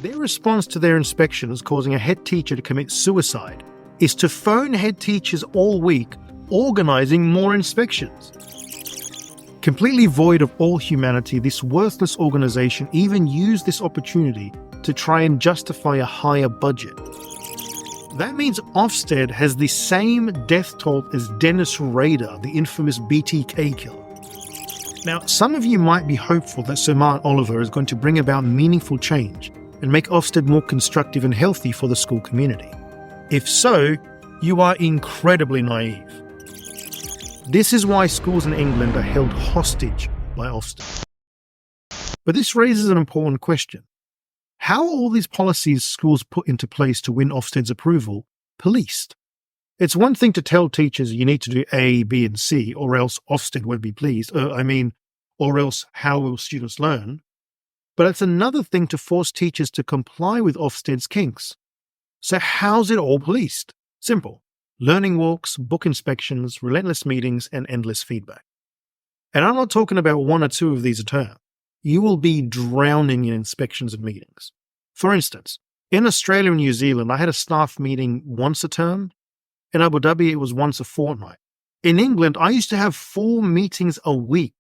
Their response to their inspections causing a head teacher to commit suicide is to phone head teachers all week, organising more inspections. Completely void of all humanity, this worthless organisation even used this opportunity to try and justify a higher budget. That means Ofsted has the same death toll as Dennis Rader, the infamous BTK killer. Now, some of you might be hopeful that Sir Martin Oliver is going to bring about meaningful change and make Ofsted more constructive and healthy for the school community. If so, you are incredibly naive. This is why schools in England are held hostage by Ofsted. But this raises an important question. How are all these policies schools put into place to win Ofsted's approval policed? It's one thing to tell teachers you need to do A, B, and C, or else Ofsted won't be pleased. Or else how will students learn? But it's another thing to force teachers to comply with Ofsted's kinks. So how's it all policed? Simple. Learning walks, book inspections, relentless meetings, and endless feedback. And I'm not talking about one or two of these a term. You will be drowning in inspections and meetings. For instance, in Australia and New Zealand, I had a staff meeting once a term. In Abu Dhabi, it was once a fortnight. In England, I used to have 4 meetings a week,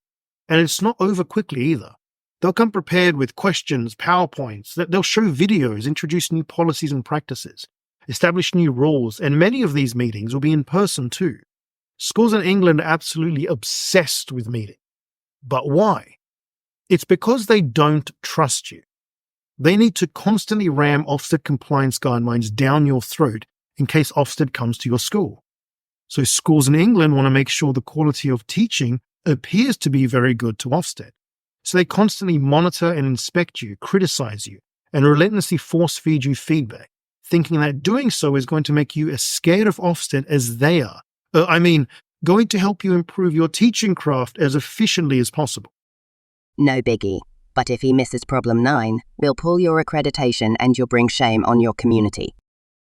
and it's not over quickly either. They'll come prepared with questions, PowerPoints, they'll show videos, introduce new policies and practices, establish new rules, and many of these meetings will be in person too. Schools in England are absolutely obsessed with meetings. But why? It's because they don't trust you. They need to constantly ram Ofsted compliance guidelines down your throat in case Ofsted comes to your school. So schools in England want to make sure the quality of teaching appears to be very good to Ofsted. So they constantly monitor and inspect you, criticize you, and relentlessly force-feed you feedback, thinking that doing so is going to make you as scared of Ofsted as they are. Going to help you improve your teaching craft as efficiently as possible. No biggie. But if he misses problem 9, we'll pull your accreditation and you'll bring shame on your community.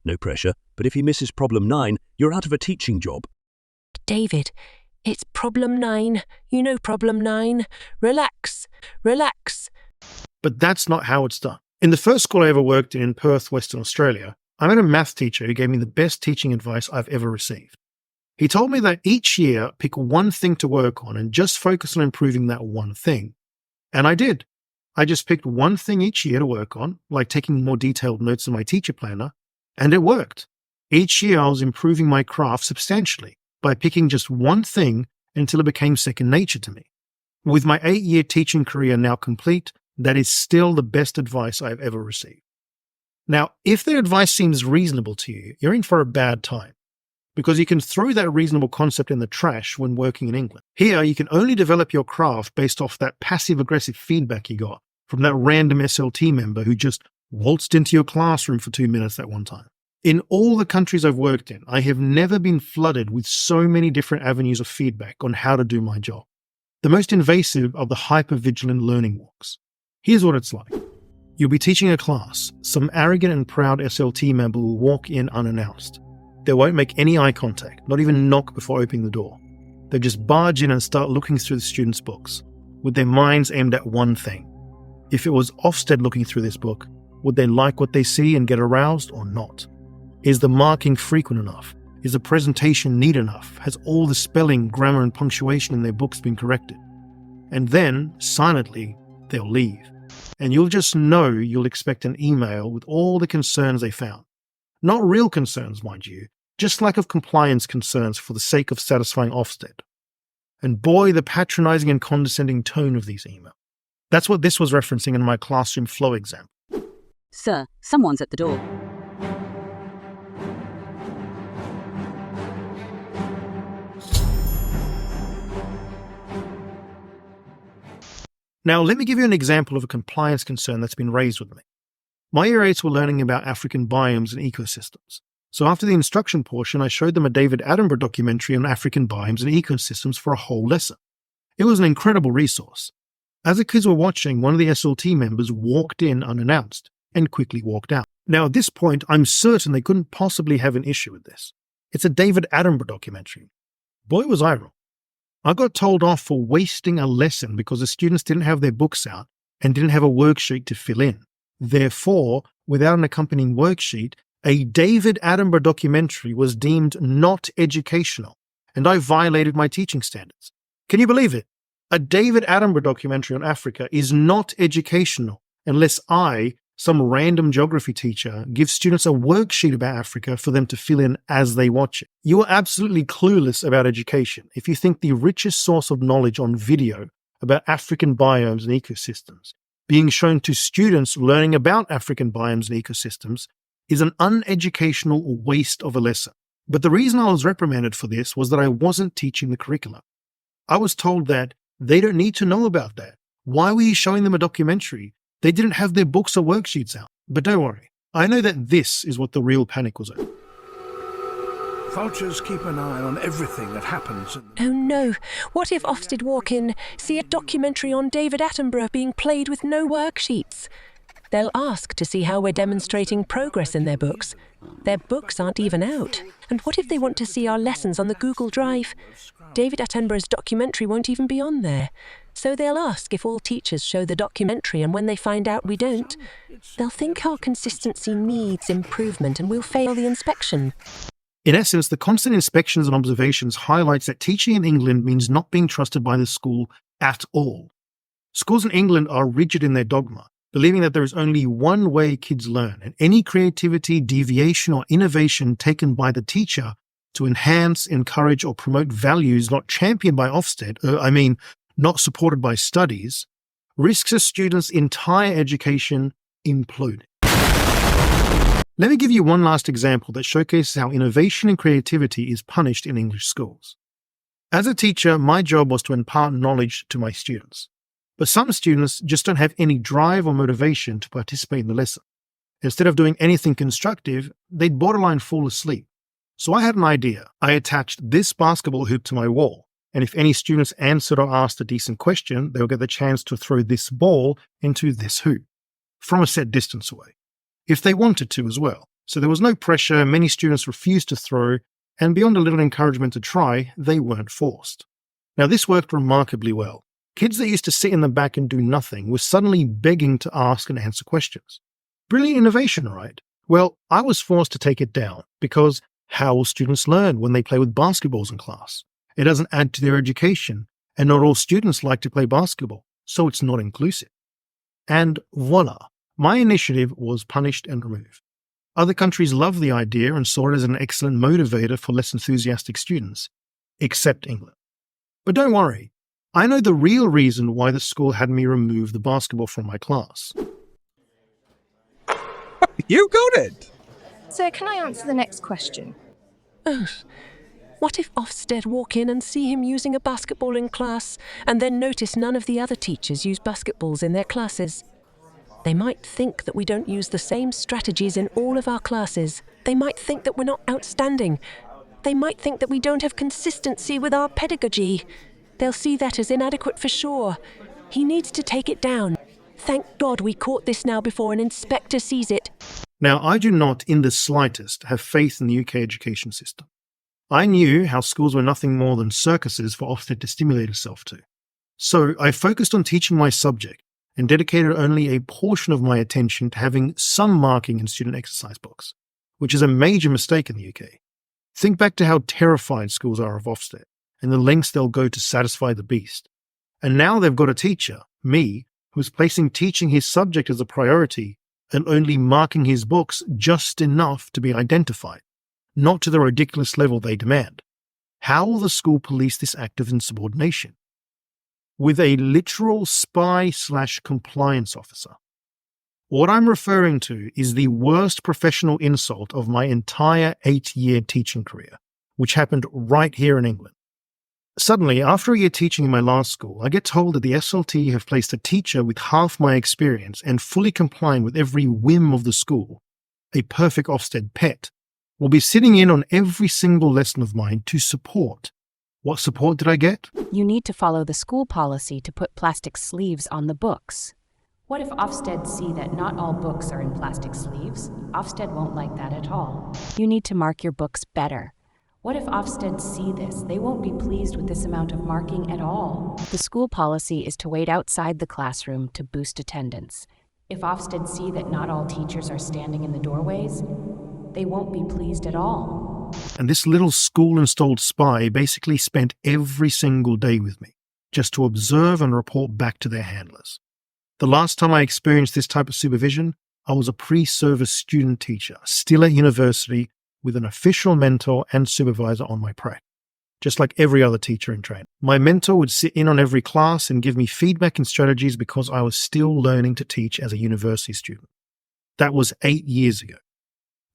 No pressure, but if he misses problem 9, you're out of a teaching job. David, it's problem 9. You know problem 9. Relax. But that's not how it's done. In the first school I ever worked in Perth, Western Australia, I met a math teacher who gave me the best teaching advice I've ever received. He told me that each year, pick one thing to work on and just focus on improving that one thing. And I did. I just picked one thing each year to work on, like taking more detailed notes in my teacher planner, and it worked. Each year I was improving my craft substantially by picking just one thing until it became second nature to me. With my 8-year teaching career now complete, that is still the best advice I've ever received. Now, if their advice seems reasonable to you, you're in for a bad time, because you can throw that reasonable concept in the trash when working in England. Here, you can only develop your craft based off that passive-aggressive feedback you got from that random SLT member who just waltzed into your classroom for 2 minutes at one time. In all the countries I've worked in, I have never been flooded with so many different avenues of feedback on how to do my job. The most invasive are the hyper-vigilant learning walks. Here's what it's like. You'll be teaching a class. Some arrogant and proud SLT member will walk in unannounced. They won't make any eye contact, not even knock before opening the door. They'll just barge in and start looking through the students' books, with their minds aimed at one thing. If it was Ofsted looking through this book, would they like what they see and get aroused or not? Is the marking frequent enough? Is the presentation neat enough? Has all the spelling, grammar, and punctuation in their books been corrected? And then, silently, they'll leave. And you'll just know you'll expect an email with all the concerns they found. Not real concerns, mind you, just lack of compliance concerns for the sake of satisfying Ofsted. And boy, the patronizing and condescending tone of these emails. That's what this was referencing in my classroom flow example. Sir, someone's at the door. Now, let me give you an example of a compliance concern that's been raised with me. My year 8s were learning about African biomes and ecosystems. So after the instruction portion, I showed them a David Attenborough documentary on African biomes and ecosystems for a whole lesson. It was an incredible resource. As the kids were watching, one of the SLT members walked in unannounced and quickly walked out. Now, at this point, I'm certain they couldn't possibly have an issue with this. It's a David Attenborough documentary. Boy, was I wrong. I got told off for wasting a lesson because the students didn't have their books out and didn't have a worksheet to fill in. Therefore, without an accompanying worksheet, a David Attenborough documentary was deemed not educational, and I violated my teaching standards. Can you believe it? A David Attenborough documentary on Africa is not educational unless I, some random geography teacher, give students a worksheet about Africa for them to fill in as they watch it. You are absolutely clueless about education if you think the richest source of knowledge on video about African biomes and ecosystems being shown to students learning about African biomes and ecosystems is an uneducational waste of a lesson. But the reason I was reprimanded for this was that I wasn't teaching the curriculum. I was told that they don't need to know about that. Why were you showing them a documentary? They didn't have their books or worksheets out. But don't worry, I know that this is what the real panic was over. Vultures keep an eye on everything that happens. Oh no, what if Ofsted walk in, see a documentary on David Attenborough being played with no worksheets? They'll ask to see how we're demonstrating progress in their books. Their books aren't even out. And what if they want to see our lessons on the Google Drive? David Attenborough's documentary won't even be on there. So they'll ask if all teachers show the documentary, and when they find out we don't, they'll think our consistency needs improvement and we'll fail the inspection. In essence, the constant inspections and observations highlights that teaching in England means not being trusted by the school at all. Schools in England are rigid in their dogma, believing that there is only one way kids learn, and any creativity, deviation, or innovation taken by the teacher to enhance, encourage, or promote values not championed by Ofsted, not supported by studies, risks a student's entire education imploding. Let me give you one last example that showcases how innovation and creativity is punished in English schools. As a teacher, my job was to impart knowledge to my students. But some students just don't have any drive or motivation to participate in the lesson. Instead of doing anything constructive, they'd borderline fall asleep. So I had an idea. I attached this basketball hoop to my wall, and if any students answered or asked a decent question, they'll get the chance to throw this ball into this hoop, from a set distance away, if they wanted to as well. So there was no pressure, many students refused to throw, and beyond a little encouragement to try, they weren't forced. Now this worked remarkably well. Kids that used to sit in the back and do nothing were suddenly begging to ask and answer questions. Brilliant innovation, right? Well, I was forced to take it down because how will students learn when they play with basketballs in class? It doesn't add to their education, and not all students like to play basketball, so it's not inclusive. And voila, my initiative was punished and removed. Other countries loved the idea and saw it as an excellent motivator for less enthusiastic students, except England. But don't worry, I know the real reason why the school had me remove the basketball from my class. You got it! So can I answer the next question? Oh, what if Ofsted walk in and see him using a basketball in class and then notice none of the other teachers use basketballs in their classes? They might think that we don't use the same strategies in all of our classes. They might think that we're not outstanding. They might think that we don't have consistency with our pedagogy. They'll see that as inadequate for sure. He needs to take it down. Thank God we caught this now before an inspector sees it. Now, I do not in the slightest have faith in the UK education system. I knew how schools were nothing more than circuses for Ofsted to stimulate itself to. So I focused on teaching my subject and dedicated only a portion of my attention to having some marking in student exercise books, which is a major mistake in the UK. Think back to how terrified schools are of Ofsted and the lengths they'll go to satisfy the beast. And now they've got a teacher, me, who's placing teaching his subject as a priority and only marking his books just enough to be identified, not to the ridiculous level they demand. How will the school police this act of insubordination? With a literal spy/compliance officer. What I'm referring to is the worst professional insult of my entire 8-year teaching career, which happened right here in England. Suddenly, after a year teaching in my last school, I get told that the SLT have placed a teacher with half my experience and fully complying with every whim of the school, a perfect Ofsted pet, will be sitting in on every single lesson of mine to support. What support did I get? You need to follow the school policy to put plastic sleeves on the books. What if Ofsted see that not all books are in plastic sleeves? Ofsted won't like that at all. You need to mark your books better. What if Ofsted see this? They won't be pleased with this amount of marking at all. The school policy is to wait outside the classroom to boost attendance. If Ofsted see that not all teachers are standing in the doorways, they won't be pleased at all. And this little school-installed spy basically spent every single day with me, just to observe and report back to their handlers. The last time I experienced this type of supervision, I was a pre-service student teacher, still at university, with an official mentor and supervisor on my prac. Just like every other teacher in training. My mentor would sit in on every class and give me feedback and strategies because I was still learning to teach as a university student. That was 8 years ago.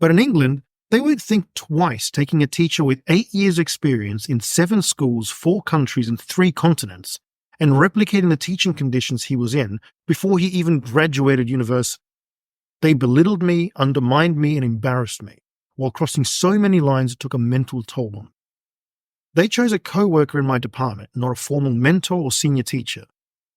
But in England, they would think twice taking a teacher with 8 years' experience in 7 schools, 4 countries, and 3 continents, and replicating the teaching conditions he was in before he even graduated university. They belittled me, undermined me, and embarrassed me, while crossing so many lines it took a mental toll on me. They chose a co-worker in my department, not a formal mentor or senior teacher.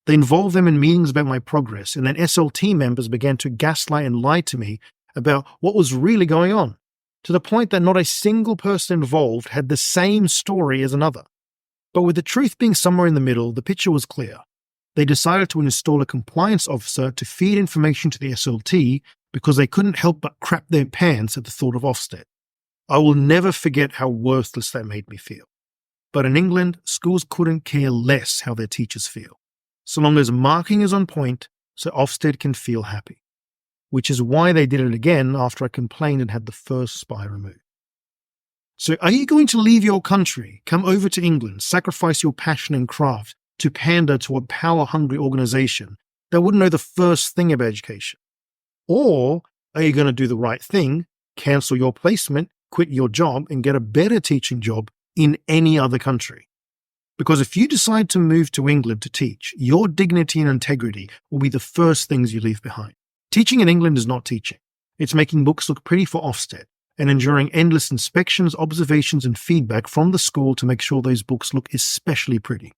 They involved them in meetings about my progress, and then SLT members began to gaslight and lie to me about what was really going on, to the point that not a single person involved had the same story as another. But with the truth being somewhere in the middle, the picture was clear. They decided to install a compliance officer to feed information to the SLT because they couldn't help but crap their pants at the thought of Ofsted. I will never forget how worthless that made me feel. But in England, schools couldn't care less how their teachers feel, so long as marking is on point so Ofsted can feel happy. Which is why they did it again after I complained and had the first spy removed. So are you going to leave your country, come over to England, sacrifice your passion and craft to pander to a power-hungry organisation that wouldn't know the first thing about education? Or are you going to do the right thing, cancel your placement, quit your job, and get a better teaching job in any other country? Because if you decide to move to England to teach, your dignity and integrity will be the first things you leave behind. Teaching in England is not teaching. It's making books look pretty for Ofsted and enduring endless inspections, observations, and feedback from the school to make sure those books look especially pretty.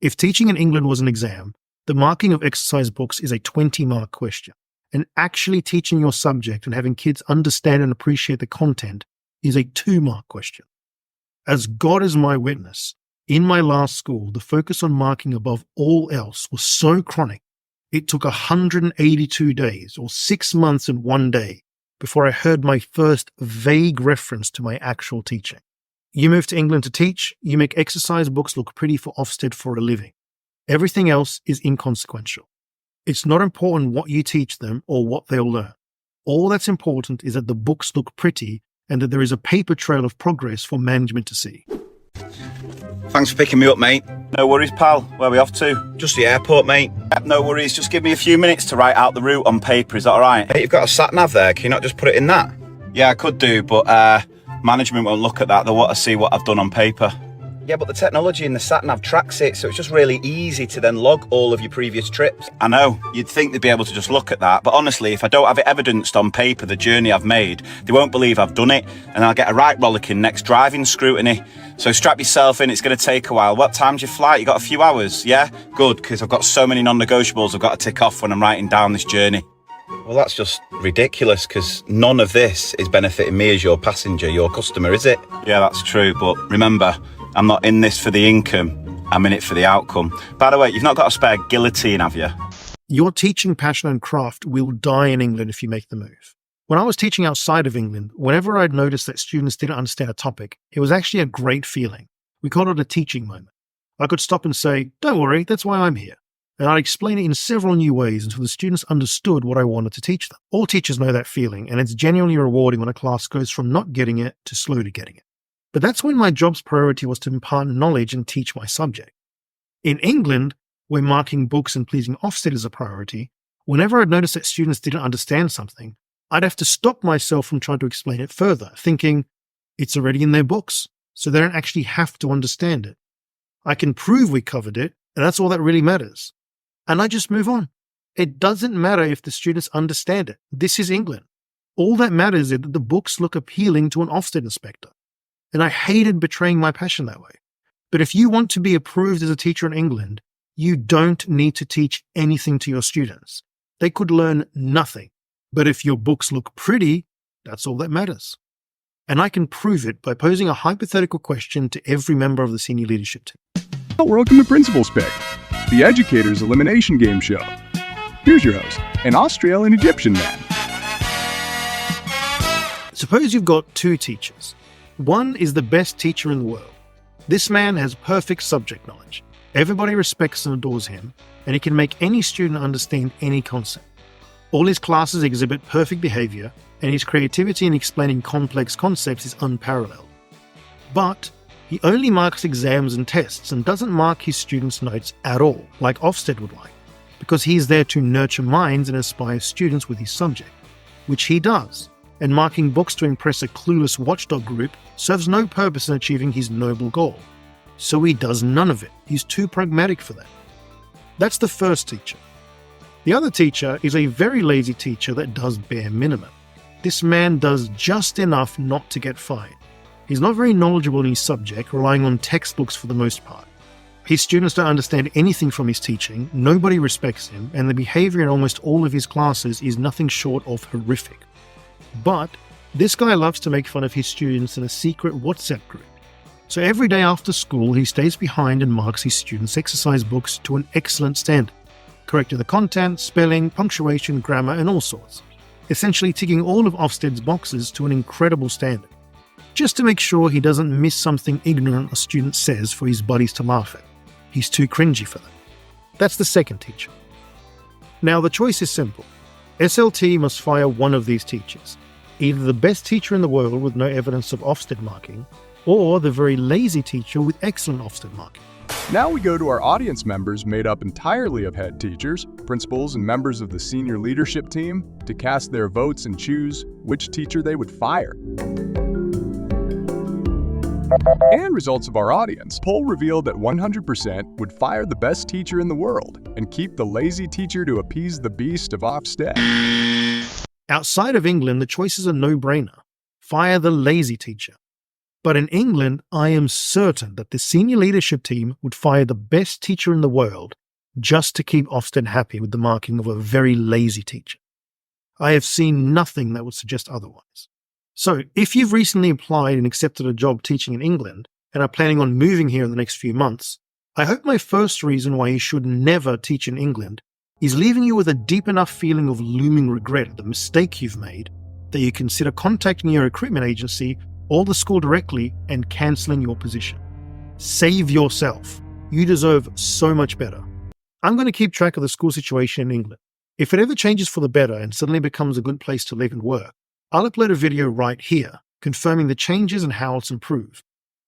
If teaching in England was an exam, the marking of exercise books is a 20-mark question. And actually teaching your subject and having kids understand and appreciate the content is a 2-mark question. As God is my witness, in my last school, the focus on marking above all else was so chronic, it took 182 days, or 6 months and 1 day, before I heard my first vague reference to my actual teaching. You move to England to teach, you make exercise books look pretty for Ofsted for a living. Everything else is inconsequential. It's not important what you teach them or what they'll learn. All that's important is that the books look pretty and that there is a paper trail of progress for management to see. Thanks for picking me up, mate. No worries, pal. Where are we off to? Just the airport, mate. No worries. Just give me a few minutes to write out the route on paper. Is that all right? Hey, you've got a sat-nav there. Can you not just put it in that? Yeah, I could do, but management won't look at that. They'll want to see what I've done on paper. Yeah, but the technology in the sat-nav tracks it, so it's just really easy to then log all of your previous trips. I know. You'd think they'd be able to just look at that, but honestly, if I don't have it evidenced on paper, the journey I've made, they won't believe I've done it, and I'll get a right rollicking next driving scrutiny. So strap yourself in, it's going to take a while. What time's your flight? You got a few hours, yeah? Good, because I've got so many non-negotiables I've got to tick off when I'm writing down this journey. Well, that's just ridiculous, because none of this is benefiting me as your passenger, your customer, is it? Yeah, that's true, but remember, I'm not in this for the income, I'm in it for the outcome. By the way, you've not got a spare guillotine, have you? Your teaching passion and craft will die in England if you make the move. When I was teaching outside of England, whenever I'd noticed that students didn't understand a topic, it was actually a great feeling. We called it a teaching moment. I could stop and say, "Don't worry, that's why I'm here." And I'd explain it in several new ways until the students understood what I wanted to teach them. All teachers know that feeling, and it's genuinely rewarding when a class goes from not getting it to slowly getting it. But that's when my job's priority was to impart knowledge and teach my subject. In England, where marking books and pleasing Ofsted is a priority, whenever I'd noticed that students didn't understand something, I'd have to stop myself from trying to explain it further, thinking, it's already in their books, so they don't actually have to understand it. I can prove we covered it, and that's all that really matters. And I just move on. It doesn't matter if the students understand it. This is England. All that matters is that the books look appealing to an Ofsted inspector. And I hated betraying my passion that way. But if you want to be approved as a teacher in England, you don't need to teach anything to your students. They could learn nothing. But if your books look pretty, that's all that matters. And I can prove it by posing a hypothetical question to every member of the senior leadership team. Welcome to Principal's Pick, the educator's elimination game show. Here's your host, an Australian Egyptian man. Suppose you've got two teachers. One is the best teacher in the world. This man has perfect subject knowledge. Everybody respects and adores him, and he can make any student understand any concept. All his classes exhibit perfect behavior, and his creativity in explaining complex concepts is unparalleled. But he only marks exams and tests and doesn't mark his students' notes at all, like Ofsted would like, because he is there to nurture minds and inspire students with his subject, which he does, and marking books to impress a clueless watchdog group serves no purpose in achieving his noble goal. So he does none of it. He's too pragmatic for that. That's the first teacher. The other teacher is a very lazy teacher that does bare minimum. This man does just enough not to get fired. He's not very knowledgeable in his subject, relying on textbooks for the most part. His students don't understand anything from his teaching, nobody respects him, and the behavior in almost all of his classes is nothing short of horrific. But this guy loves to make fun of his students in a secret WhatsApp group. So every day after school, he stays behind and marks his students' exercise books to an excellent standard, correcting the content, spelling, punctuation, grammar, and all sorts. Essentially ticking all of Ofsted's boxes to an incredible standard, just to make sure he doesn't miss something ignorant a student says for his buddies to laugh at. He's too cringy for them. That's the second teacher. Now the choice is simple. SLT must fire one of these teachers, either the best teacher in the world with no evidence of Ofsted marking, or the very lazy teacher with excellent Ofsted marking. Now we go to our audience members made up entirely of head teachers, principals, and members of the senior leadership team to cast their votes and choose which teacher they would fire. And results of our audience poll revealed that 100% would fire the best teacher in the world and keep the lazy teacher to appease the beast of Ofsted. Outside of England, the choice is a no-brainer. Fire the lazy teacher. But in England, I am certain that the senior leadership team would fire the best teacher in the world just to keep Ofsted happy with the marking of a very lazy teacher. I have seen nothing that would suggest otherwise. So, if you've recently applied and accepted a job teaching in England and are planning on moving here in the next few months, I hope my first reason why you should never teach in England is leaving you with a deep enough feeling of looming regret at the mistake you've made that you consider contacting your recruitment agency or the school directly and cancelling your position. Save yourself. You deserve so much better. I'm going to keep track of the school situation in England. If it ever changes for the better and suddenly becomes a good place to live and work, I'll upload a video right here, confirming the changes and how it's improved.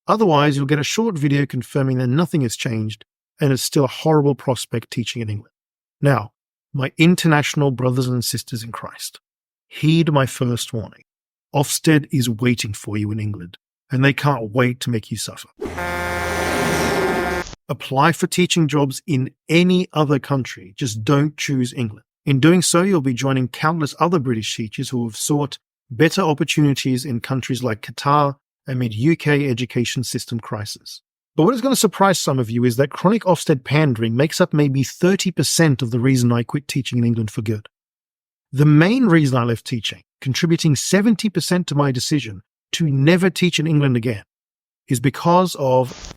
Otherwise, you'll get a short video confirming that nothing has changed and it's still a horrible prospect teaching in England. Now, my international brothers and sisters in Christ, heed my first warning. Ofsted is waiting for you in England, and they can't wait to make you suffer. Apply for teaching jobs in any other country, just don't choose England. In doing so, you'll be joining countless other British teachers who have sought better opportunities in countries like Qatar amid UK education system crisis. But what is going to surprise some of you is that chronic Ofsted pandering makes up maybe 30% of the reason I quit teaching in England for good. The main reason I left teaching, contributing 70% to my decision to never teach in England again, is because of